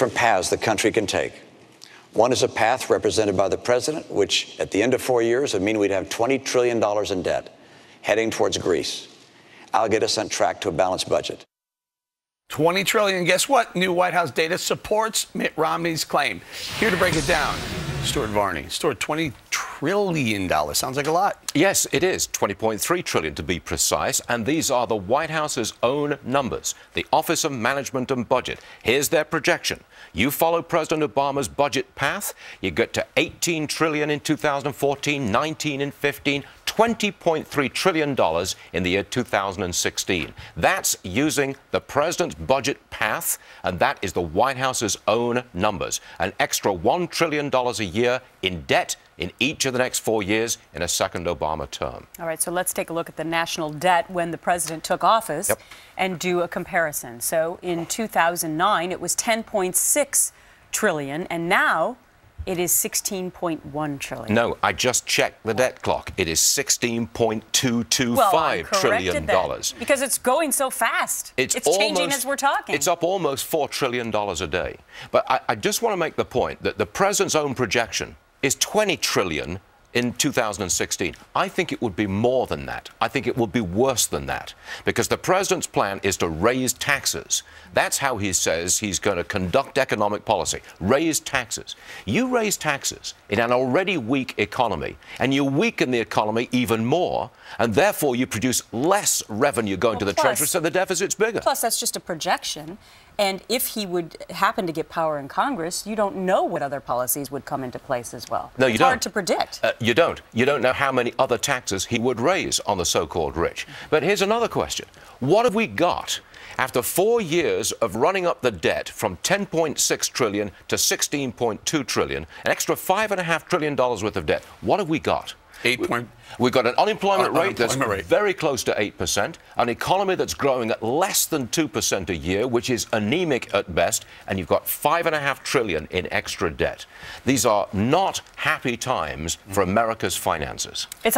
different paths the country can take. One is a path represented by the president, which at the end of 4 years would mean we'd have $20 trillion in debt, heading towards Greece. I'll get us on track to a balanced budget. 20 trillion. Guess what? New White House data supports Mitt Romney's claim. Here to break it down, Stuart Varney. Stuart, $20 trillion. Sounds like a lot. Yes, it is. 20.3 trillion to be precise. And these are the White House's own numbers. The Office of Management and Budget. Here's their projection. You follow President Obama's budget path, you get to 18 trillion in 2014, 19 in 15, $20.3 trillion in the year 2016. That's using the president's budget path, and that is the White House's own numbers. An extra $1 trillion a year in debt in each of the next 4 years in a second Obama term. All right, so let's take a look at the national debt when the president took office and do a comparison. So in 2009, it was 10.6 trillion, and now it is 16.1 trillion. No, I just checked the debt clock. It is $16.225 trillion. Because it's going so fast. It's changing as we're talking. It's up almost $4 trillion a day. But I just want to make the point that the president's own projection is 20 trillion in 2016. I think it would be more than that. I think it would be worse than that, because the president's plan is to raise taxes. That's how he says he's going to conduct economic policy. Raise taxes. You raise taxes in an already weak economy, and you weaken the economy even more, and therefore you produce less revenue going to the Treasury, so the deficit's bigger. Plus, that's just a projection. And if he would happen to get power in Congress, you don't know what other policies would come into place as well. No, you don't. It's hard to predict. You don't. You don't know how many other taxes he would raise on the so-called rich. But here's another question. What have we got after 4 years of running up the debt from 10.6 trillion to 16.2 trillion, an extra $5.5 trillion worth of debt? What have we got? We've got an unemployment rate that's very close to 8%, an economy that's growing at less than 2% a year, which is anemic at best, and you've got $5.5 trillion in extra debt. These are not happy times for America's finances. It's